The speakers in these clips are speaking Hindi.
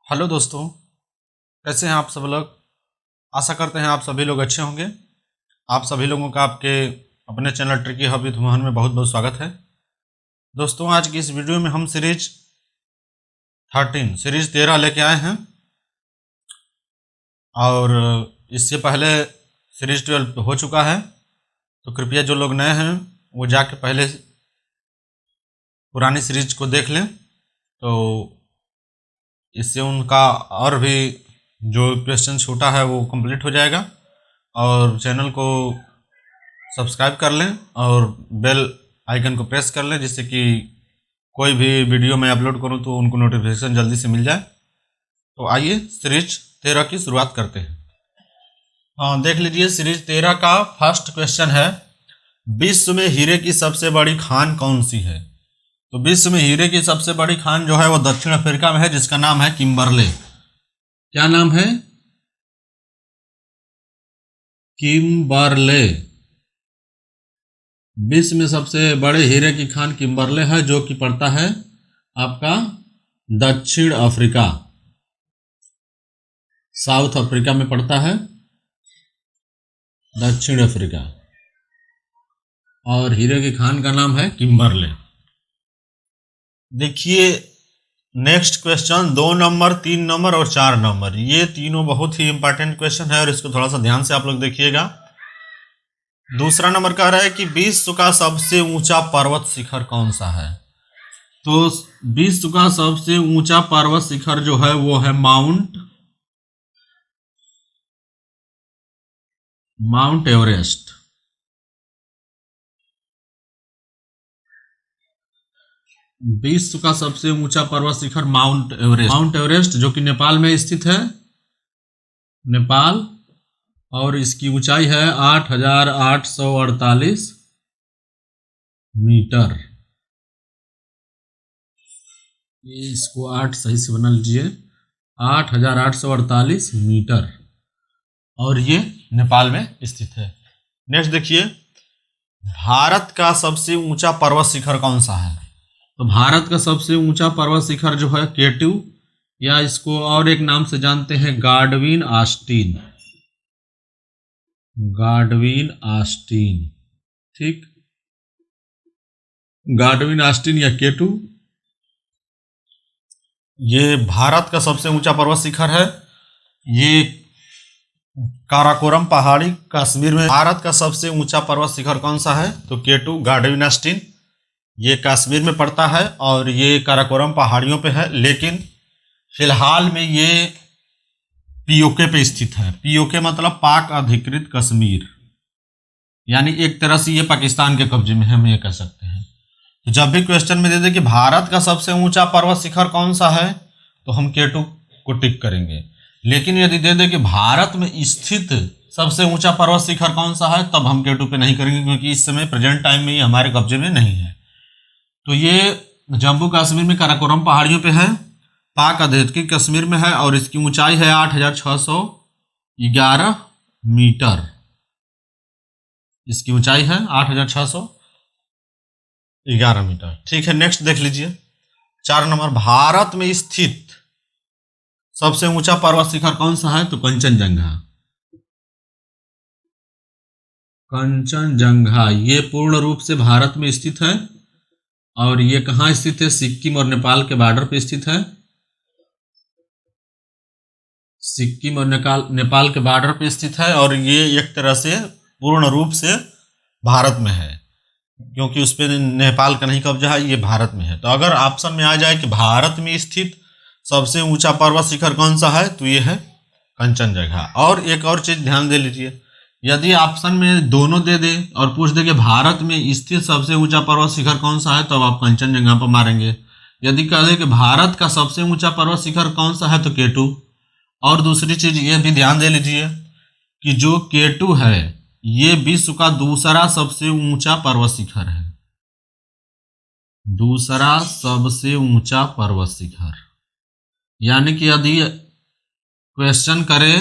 हेलो दोस्तों, कैसे हैं आप सब लोग। आशा करते हैं आप सभी लोग अच्छे होंगे। आप सभी लोगों का आपके अपने चैनल ट्रिकी हॉबी धुमान में बहुत बहुत स्वागत है। दोस्तों, आज की इस वीडियो में हम सीरीज 13 लेके आए हैं और इससे पहले सीरीज 12 हो चुका है। तो कृपया जो लोग नए हैं वो जाके पहले पुरानी सीरीज को देख लें, तो इससे उनका और भी जो क्वेश्चन छूटा है वो कंप्लीट हो जाएगा। और चैनल को सब्सक्राइब कर लें और बेल आइकन को प्रेस कर लें, जिससे कि कोई भी वीडियो मैं अपलोड करूं तो उनको नोटिफिकेशन जल्दी से मिल जाए। तो आइए सीरीज 13 की शुरुआत करते हैं। देख लीजिए, सीरीज 13 का फर्स्ट क्वेश्चन है, विश्व में हीरे की सबसे बड़ी खान कौन सी है। तो विश्व में हीरे की सबसे बड़ी खान जो है वो दक्षिण अफ्रीका में है, जिसका नाम है किम्बरले। क्या नाम है? किम्बरले। विश्व में सबसे बड़े हीरे की खान किम्बरले है, जो कि पड़ता है आपका दक्षिण अफ्रीका, साउथ अफ्रीका में पड़ता है, दक्षिण अफ्रीका। और हीरे की खान का नाम है किम्बरले। देखिए नेक्स्ट क्वेश्चन, 2 नंबर, 3 नंबर और 4 नंबर, ये तीनों बहुत ही इंपॉर्टेंट क्वेश्चन है और इसको थोड़ा सा ध्यान से आप लोग देखिएगा। दूसरा नंबर कह रहा है कि विश्व का सबसे ऊंचा पर्वत शिखर कौन सा है। तो विश्व का सबसे ऊंचा पर्वत शिखर जो है वो है माउंट एवरेस्ट। विश्व का सबसे ऊंचा पर्वत शिखर माउंट एवरेस्ट जो कि नेपाल में स्थित है, नेपाल। और इसकी ऊंचाई है 8,848 मीटर। इसको 8 सही से बना लीजिए, 8,848 मीटर, और ये नेपाल में स्थित है। नेक्स्ट देखिए, भारत का सबसे ऊंचा पर्वत शिखर कौन सा है। तो भारत का सबसे ऊंचा पर्वत शिखर जो है K2, या इसको और एक नाम से जानते हैं गाडविन आस्टीन। ठीक, गाडविन आस्टीन या K2, ये भारत का सबसे ऊंचा पर्वत शिखर है। ये काराकोरम पहाड़ी कश्मीर में। भारत का सबसे ऊंचा पर्वत शिखर कौन सा है? तो K2 गाडविन आस्टीन, ये कश्मीर में पड़ता है और ये काराकोरम पहाड़ियों पे है, लेकिन फिलहाल में ये पीओके पे स्थित है। पीओके मतलब पाक अधिकृत कश्मीर, यानी एक तरह से ये पाकिस्तान के कब्जे में है, हम ये कह सकते हैं। तो जब भी क्वेश्चन में दे दे कि भारत का सबसे ऊंचा पर्वत शिखर कौन सा है, तो हम K2 को टिक करेंगे। लेकिन यदि दे दे कि भारत में स्थित सबसे ऊंचा पर्वत शिखर कौन सा है, तब हम K2 पे नहीं करेंगे, क्योंकि इस समय प्रेजेंट टाइम में ये हमारे कब्जे में नहीं है। तो ये जम्मू कश्मीर में काराकोरम पहाड़ियों पे है, पाक अधिकृत कश्मीर में है, और इसकी ऊंचाई है 8,611 मीटर। इसकी ऊंचाई है 8,611 मीटर। ठीक है, नेक्स्ट देख लीजिए, 4 नंबर, भारत में स्थित सबसे ऊंचा पर्वत शिखर कौन सा है। तो कंचनजंगा, ये पूर्ण रूप से भारत में स्थित है, और ये कहाँ स्थित है? सिक्किम और नेपाल के बॉर्डर पे स्थित है। सिक्किम और नेपाल के बॉर्डर पे स्थित है, और ये एक तरह से पूर्ण रूप से भारत में है, क्योंकि उस पर नेपाल का नहीं कब्जा है, ये भारत में है। तो अगर ऑप्शन में आ जाए कि भारत में स्थित सबसे ऊंचा पर्वत शिखर कौन सा है, तो ये है कंचनजंगा। और एक और चीज ध्यान दे लीजिए, यदि ऑप्शन में दोनों दे दे और पूछ दे कि भारत में स्थित सबसे ऊंचा पर्वत शिखर कौन सा है, तब आप कंचनजंगा पर मारेंगे। यदि कह दे कि भारत का सबसे ऊंचा पर्वत शिखर कौन सा है, तो K2। और दूसरी चीज ये भी ध्यान दे लीजिए कि जो K2 है ये विश्व का दूसरा सबसे ऊंचा पर्वत शिखर है, दूसरा सबसे ऊंचा पर्वत शिखर। यानी कि यदि क्वेश्चन करे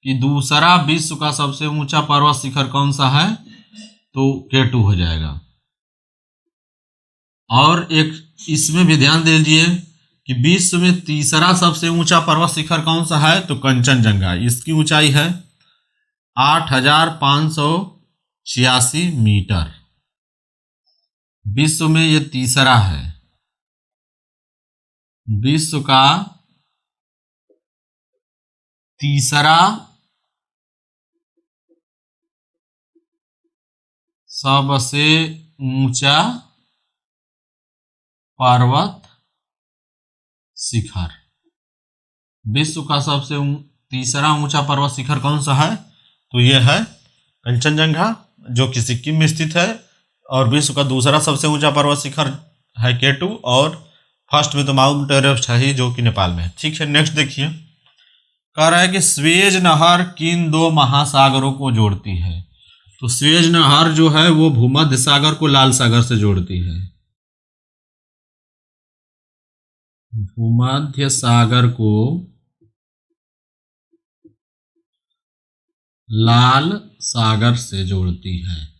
कि दूसरा विश्व का सबसे ऊंचा पर्वत शिखर कौन सा है, तो K2 हो जाएगा। और एक इसमें भी ध्यान दे लीजिए कि विश्व में तीसरा सबसे ऊंचा पर्वत शिखर कौन सा है, तो कंचनजंगा। इसकी ऊंचाई है 8,586 मीटर। विश्व में ये तीसरा है। विश्व का तीसरा सबसे ऊंचा पर्वत शिखर। विश्व का सबसे तीसरा ऊंचा पर्वत शिखर कौन सा है, तो यह है कंचनजंगा, जो कि सिक्किम में स्थित है। और विश्व का दूसरा सबसे ऊंचा पर्वत शिखर है K2, और फर्स्ट में तो माउंट एवरेस्ट है ही, जो कि नेपाल में है। ठीक है, नेक्स्ट देखिए, कह रहा है कि स्वेज नहर किन दो महासागरों को जोड़ती है। तो स्वेज नहर जो है वो भूमध्य सागर को लाल सागर से जोड़ती है। भूमध्य सागर को लाल सागर से जोड़ती है।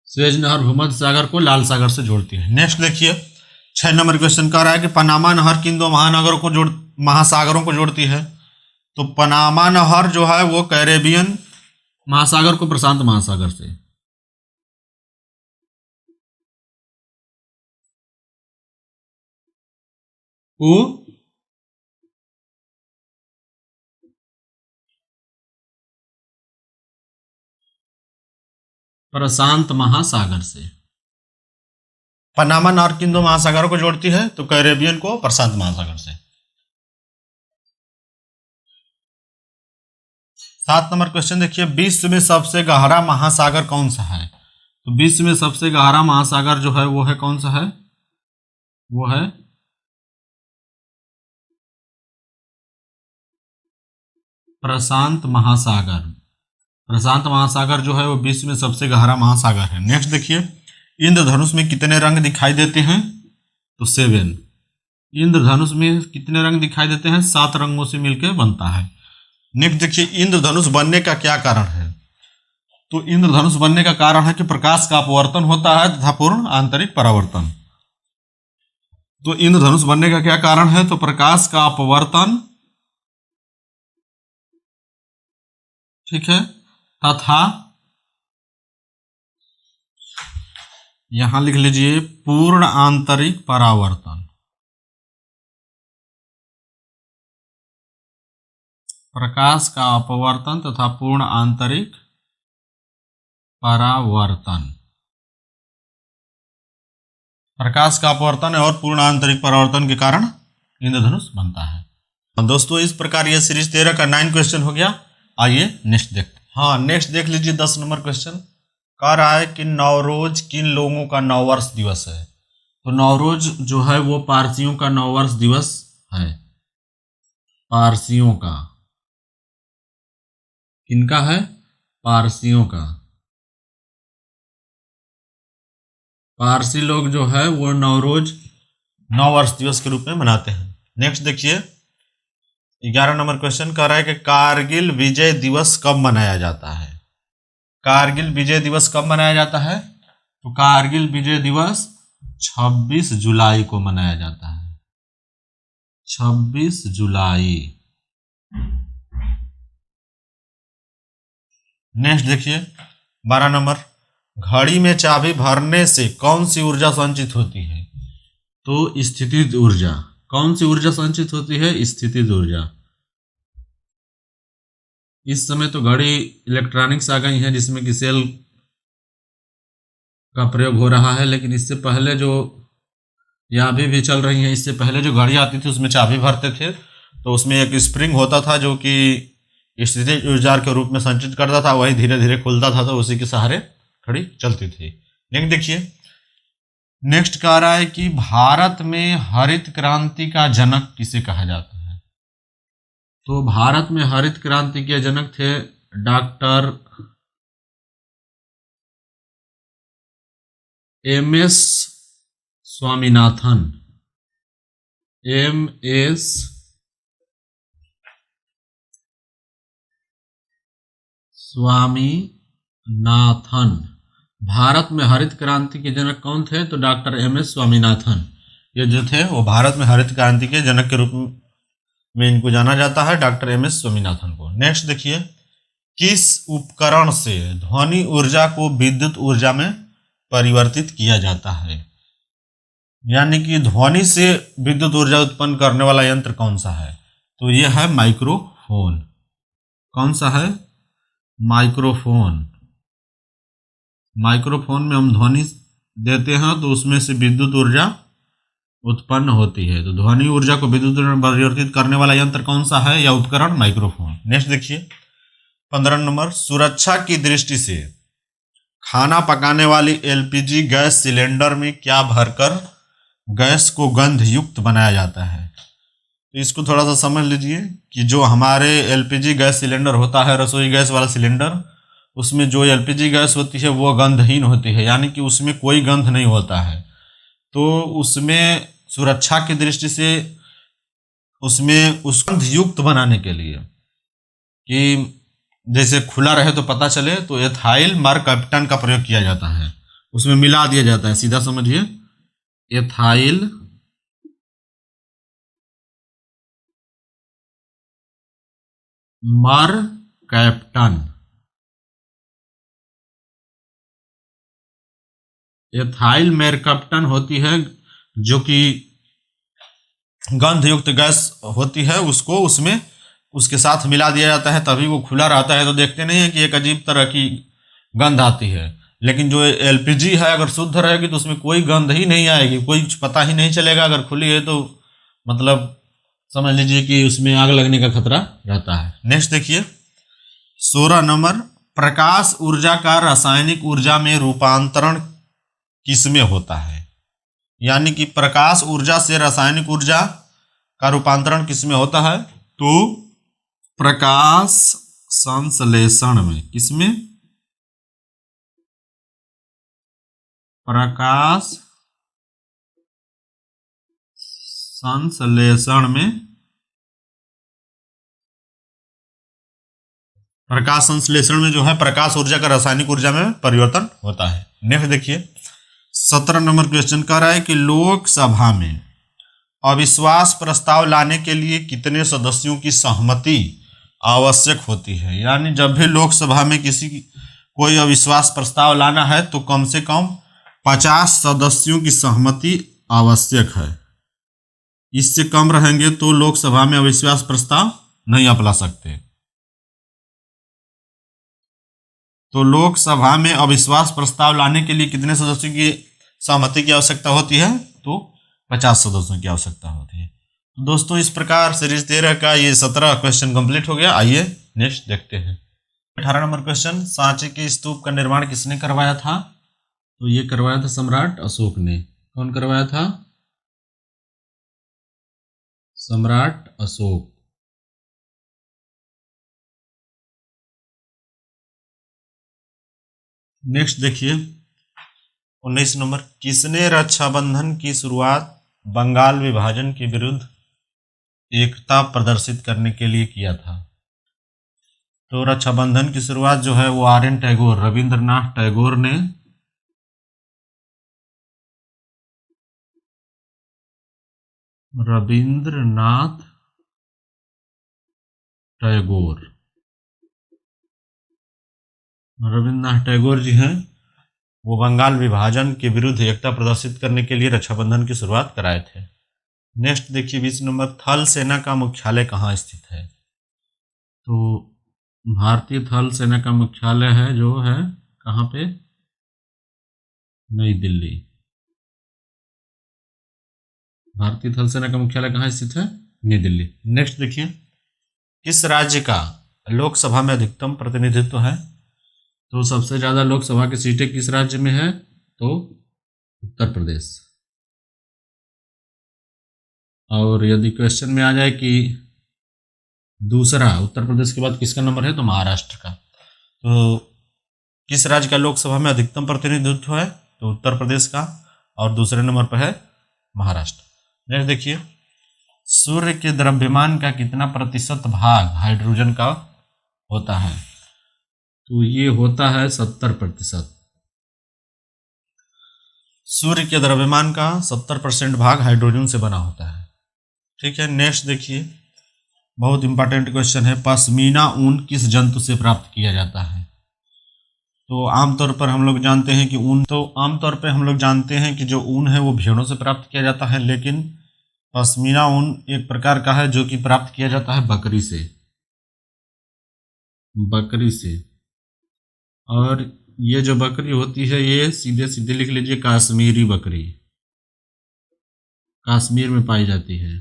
स्वेज नहर भूमध्य सागर को लाल सागर से जोड़ती है। नेक्स्ट देखिए, 6 नंबर क्वेश्चन कह रहा है कि पनामा नहर किन दो महासागरों को जोड़ती है। तो पनामा नहर जो है वो कैरेबियन महासागर को प्रशांत महासागर से। वो प्रशांत महासागर से। पनामा नहर किन दो महासागरों को जोड़ती है, तो कैरेबियन को प्रशांत महासागर से। 7 नंबर क्वेश्चन देखिए, विश्व में सबसे गहरा महासागर कौन सा है। तो विश्व में सबसे गहरा महासागर जो है वो है कौन सा है, वो है प्रशांत महासागर। प्रशांत महासागर जो है वो विश्व में सबसे गहरा महासागर है। नेक्स्ट देखिए, इंद्रधनुष में कितने रंग दिखाई देते हैं, तो 7। इंद्रधनुष में कितने रंग दिखाई देते हैं, 7 रंगों से मिलकर बनता है। नेक्स्ट देखिए, इंद्रधनुष बनने का क्या कारण है। तो इंद्रधनुष बनने का कारण है कि प्रकाश का अपवर्तन होता है तथा पूर्ण आंतरिक परावर्तन। तो इंद्रधनुष बनने का क्या कारण है, तो प्रकाश का अपवर्तन, ठीक है, तथा यहां लिख लीजिए पूर्ण आंतरिक परावर्तन। प्रकाश का अपवर्तन तथा पूर्ण आंतरिक परावर्तन। प्रकाश का अपवर्तन और पूर्ण आंतरिक परावर्तन के कारण इंद्रधनुष बनता है। दोस्तों, इस प्रकार यह सीरीज 13 का 9 क्वेश्चन हो गया। आइए नेक्स्ट देखते हैं। हाँ, नेक्स्ट देख लीजिए 10 नंबर क्वेश्चन। कह रहा है कि नवरोज किन लोगों का नववर्ष दिवस है। तो नवरोज जो है वो पारसियों का नववर्ष दिवस है। पारसियों का, किनका है, पारसियों का। पारसी लोग जो है वो नवरोज नववर्ष दिवस के रूप में मनाते हैं। नेक्स्ट देखिए, 11 नंबर क्वेश्चन कह रहा है कि कारगिल विजय दिवस कब मनाया जाता है। कारगिल विजय दिवस कब मनाया जाता है, तो कारगिल विजय दिवस 26 जुलाई को मनाया जाता है। 26 जुलाई। नेक्स्ट देखिए, 12 नंबर, घड़ी में चाबी भरने से कौन सी ऊर्जा संचित होती है। तो स्थितिज ऊर्जा। कौन सी ऊर्जा संचित होती है, स्थितिज ऊर्जा। इस समय तो घड़ी इलेक्ट्रॉनिक्स आ गई है जिसमें कि सेल का प्रयोग हो रहा है, लेकिन इससे पहले जो, या अभी भी चल रही है, इससे पहले जो घड़ी आती थी उसमें चाबी भरते थे, तो उसमें एक स्प्रिंग होता था जो कि स्थितिज ऊर्जा के रूप में संचित करता था, वही धीरे धीरे खुलता था, तो उसी के सहारे घड़ी चलती थी। लेकिन देखिए, नेक्स्ट कह रहा है कि भारत में हरित क्रांति का जनक किसे कहा जाता है। तो भारत में हरित क्रांति के जनक थे doctor M S. Swaminathan. M S. Swaminathan. Bharat में हरित क्रांति के जनक कौन थे, तो डॉक्टर एम.एस. स्वामीनाथन। ये जो थे वो भारत में हरित क्रांति के जनक के रूप में इनको जाना जाता है, डॉक्टर एम.एस. स्वामीनाथन को। नेक्स्ट देखिए, किस उपकरण से ध्वनि ऊर्जा को विद्युत ऊर्जा में परिवर्तित किया जाता है? यानी कि ध्वनि से विद्युत ऊर्जा उत्पन्न करने वाला यंत्र कौन सा है? तो यह है माइक्रोफोन। कौन सा है? माइक्रोफोन। माइक्रोफोन में हम ध्वनि देते हैं तो उसमें से विद्युत ऊर्जा उत्पन्न होती है। तो ध्वनि ऊर्जा को विद्युत ऊर्जा में परिवर्तित करने वाला यंत्र कौन सा है या उपकरण? माइक्रोफोन। नेक्स्ट देखिए 15 नंबर, सुरक्षा की दृष्टि से खाना पकाने वाली एलपीजी गैस सिलेंडर में क्या भरकर गैस को गंध युक्त बनाया जाता है? तो इसको थोड़ा सा समझ लीजिए कि जो हमारे एलपीजी गैस सिलेंडर होता है, रसोई गैस वाला सिलेंडर, उसमें जो एलपीजी गैस होती है वो गंधहीन होती है, यानी कि उसमें कोई गंध नहीं होता है। तो उसमें सुरक्षा की दृष्टि से उसमें उस गंध युक्त बनाने के लिए कि जैसे खुला रहे तो पता चले, तो एथाइल मरकैप्टन का प्रयोग किया जाता है, उसमें मिला दिया जाता है। सीधा समझिए, एथाइल मरकैप्टन। एथाइल मरकैप्टन होती है जो कि गंध युक्त गैस होती है, उसको उसमें उसके साथ मिला दिया जाता है, तभी वो खुला रहता है। तो देखते नहीं है कि एक अजीब तरह की गंध आती है। लेकिन जो एलपीजी है अगर शुद्ध रहेगी तो उसमें कोई गंध ही नहीं आएगी, कोई पता ही नहीं चलेगा। अगर खुली है तो मतलब समझ लीजिए कि उसमें आग लगने का खतरा रहता है। नेक्स्ट देखिए 16 नंबर, प्रकाश ऊर्जा का रासायनिक ऊर्जा में रूपांतरण किसमें होता है? यानी कि प्रकाश ऊर्जा से रासायनिक ऊर्जा का रूपांतरण किसमें होता है? तो प्रकाश संश्लेषण में। किसमें? प्रकाश संश्लेषण में। प्रकाश संश्लेषण में जो है प्रकाश ऊर्जा का रासायनिक ऊर्जा में परिवर्तन होता है। नेक्स्ट देखिए 17 नंबर क्वेश्चन कह रहा है कि लोकसभा में अविश्वास प्रस्ताव लाने के लिए कितने सदस्यों की सहमति आवश्यक होती है? यानी जब भी लोकसभा में कोई अविश्वास प्रस्ताव लाना है तो कम से कम 50 सदस्यों की सहमति आवश्यक है। इससे कम रहेंगे तो लोकसभा में अविश्वास प्रस्ताव नहीं आप ला सकते। तो लोकसभा में अविश्वास प्रस्ताव लाने के लिए कितने सदस्यों की सहमति की आवश्यकता होती है? तो 50 सदस्यों की आवश्यकता होती है। तो दोस्तों इस प्रकार सीरीज 13 का ये 17 क्वेश्चन कंप्लीट हो गया। आइए नेक्स्ट देखते हैं 18 नंबर क्वेश्चन, सांची के स्तूप का निर्माण किसने करवाया था? तो ये करवाया था सम्राट अशोक ने। कौन करवाया था? सम्राट अशोक। नेक्स्ट देखिए 19 नंबर, किसने रक्षाबंधन की शुरुआत बंगाल विभाजन के विरुद्ध एकता प्रदर्शित करने के लिए किया था? तो रक्षाबंधन की शुरुआत जो है वो आर एन टैगोर, रविंद्रनाथ टैगोर ने रविंद्रनाथ टैगोर जी हैं, वो बंगाल विभाजन के विरुद्ध एकता प्रदर्शित करने के लिए रक्षाबंधन की शुरुआत कराए थे। नेक्स्ट देखिए 20 नंबर, थल सेना का मुख्यालय कहाँ स्थित है? तो भारतीय थल सेना का मुख्यालय है जो है कहाँ पे? नई दिल्ली। भारतीय थल सेना का मुख्यालय कहाँ स्थित है? नई दिल्ली। नेक्स्ट देखिए, किस राज्य का लोकसभा में अधिकतम प्रतिनिधित्व है? तो सबसे ज्यादा लोकसभा की सीटें किस राज्य में है? तो उत्तर प्रदेश। और यदि क्वेश्चन में आ जाए कि दूसरा उत्तर प्रदेश के बाद किसका नंबर है, तो महाराष्ट्र का। तो किस राज्य का लोकसभा में अधिकतम प्रतिनिधित्व है? तो उत्तर प्रदेश का, और दूसरे नंबर पर है महाराष्ट्र। नेक्स्ट देखिए, सूर्य के द्रव्यमान का कितना प्रतिशत भाग हाइड्रोजन का होता है? तो ये होता है 70%। सूर्य के द्रव्यमान का 70% भाग हाइड्रोजन से बना होता है। ठीक है, नेक्स्ट देखिए, बहुत इंपॉर्टेंट क्वेश्चन है, पश्मीना ऊन किस जंतु से प्राप्त किया जाता है? तो आमतौर पर हम लोग जानते हैं कि जो ऊन है वो भेड़ों से प्राप्त किया जाता है, लेकिन पश्मीना ऊन एक प्रकार का है जो कि प्राप्त किया जाता है बकरी से। और ये जो बकरी होती है ये सीधे सीधे लिख लीजिए, काश्मीरी बकरी, कश्मीर में पाई जाती है।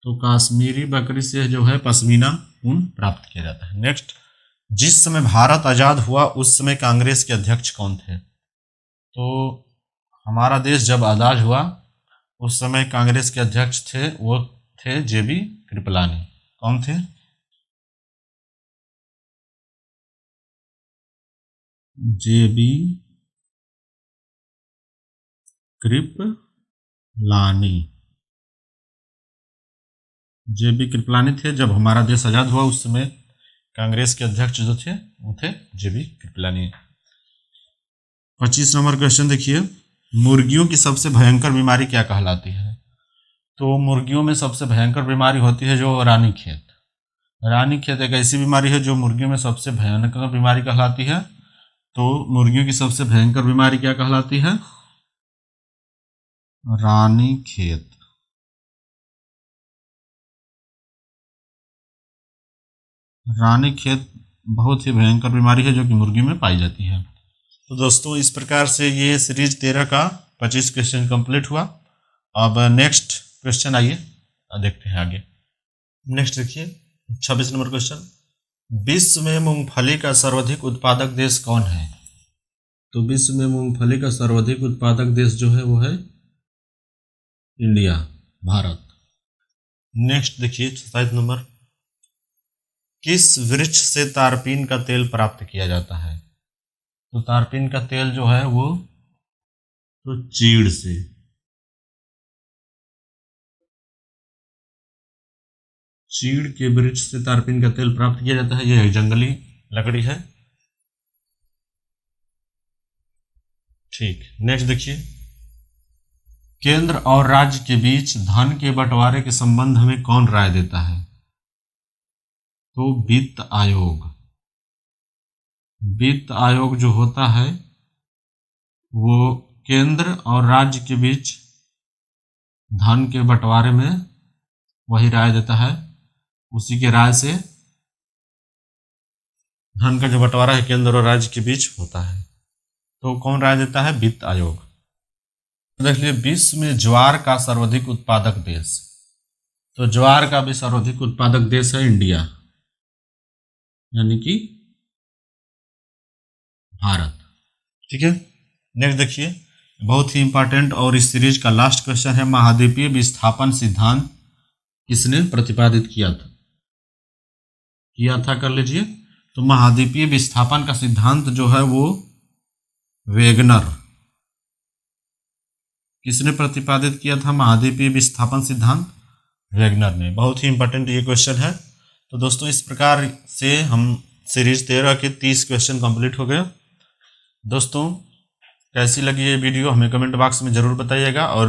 तो कश्मीरी बकरी से जो है पश्मीना ऊन प्राप्त किया जाता है। नेक्स्ट, जिस समय भारत आज़ाद हुआ उस समय कांग्रेस के अध्यक्ष कौन थे? तो हमारा देश जब आज़ाद हुआ उस समय कांग्रेस के अध्यक्ष थे, वो थे जेबी कृपलानी। कौन थे? जेबी कृपलानी थे। जब हमारा देश आज़ाद हुआ उस समय कांग्रेस के अध्यक्ष जो थे वो थे जेबी कृपलानी। 25 नंबर क्वेश्चन देखिए, मुर्गियों की सबसे भयंकर बीमारी क्या कहलाती है? तो मुर्गियों में सबसे भयंकर बीमारी होती है जो रानीखेत एक ऐसी बीमारी है जो मुर्गियों में सबसे भयंकर बीमारी कहलाती है। तो मुर्गियों की सबसे भयंकर बीमारी क्या कहलाती है? रानीखेत। रानीखेत बहुत ही भयंकर बीमारी है जो कि मुर्गी में पाई जाती है। तो दोस्तों इस प्रकार से ये सीरीज 13 का 25 क्वेश्चन कंप्लीट हुआ। अब नेक्स्ट क्वेश्चन आइए देखते हैं आगे। नेक्स्ट देखिए 26 नंबर क्वेश्चन, विश्व में मूंगफली का सर्वाधिक उत्पादक देश कौन है? तो विश्व में मूंगफली का सर्वाधिक उत्पादक देश जो है वो है इंडिया, भारत। नेक्स्ट देखिए 27 नंबर, किस वृक्ष से तारपीन का तेल प्राप्त किया जाता है? तो तारपीन का तेल जो है वो तो चीड़ से। चीड़ के वृक्ष से तारपीन का तेल प्राप्त किया जाता है। यह एक जंगली लकड़ी है। ठीक, नेक्स्ट देखिए, केंद्र और राज्य के बीच धन के बंटवारे के संबंध में कौन राय देता है? तो वित्त आयोग जो होता है वो केंद्र और राज्य के बीच धन के बंटवारे में वही राय देता है। उसी के राय से धन का जो बंटवारा है केंद्र और राज्य के बीच होता है। तो कौन राय देता है? वित्त आयोग। देख लीजिए, विश्व में ज्वार का सर्वाधिक उत्पादक देश, तो ज्वार का भी सर्वाधिक उत्पादक देश है इंडिया, यानी कि भारत। ठीक है, नेक्स्ट देखिए, बहुत ही इंपॉर्टेंट और इस सीरीज का लास्ट क्वेश्चन है, महाद्वीपीय विस्थापन सिद्धांत किसने प्रतिपादित किया था? कर लीजिए। तो महाद्वीपीय विस्थापन का सिद्धांत जो है वो वेगनर। किसने प्रतिपादित किया था महाद्वीपीय विस्थापन सिद्धांत? वेगनर ने। बहुत ही इंपॉर्टेंट ये क्वेश्चन है। तो दोस्तों इस प्रकार से हम सीरीज 13 के 30 क्वेश्चन कंप्लीट हो गए। दोस्तों कैसी लगी ये वीडियो हमें कमेंट बॉक्स में ज़रूर बताइएगा, और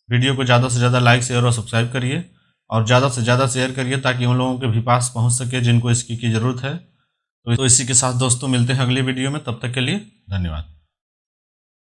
वीडियो को ज़्यादा से ज़्यादा लाइक शेयर और सब्सक्राइब करिए, और ज़्यादा से ज़्यादा शेयर करिए ताकि उन लोगों के भी पास पहुंच सके जिनको इसकी ज़रूरत है। तो इसी के साथ दोस्तों मिलते हैं अगली वीडियो में, तब तक के लिए धन्यवाद।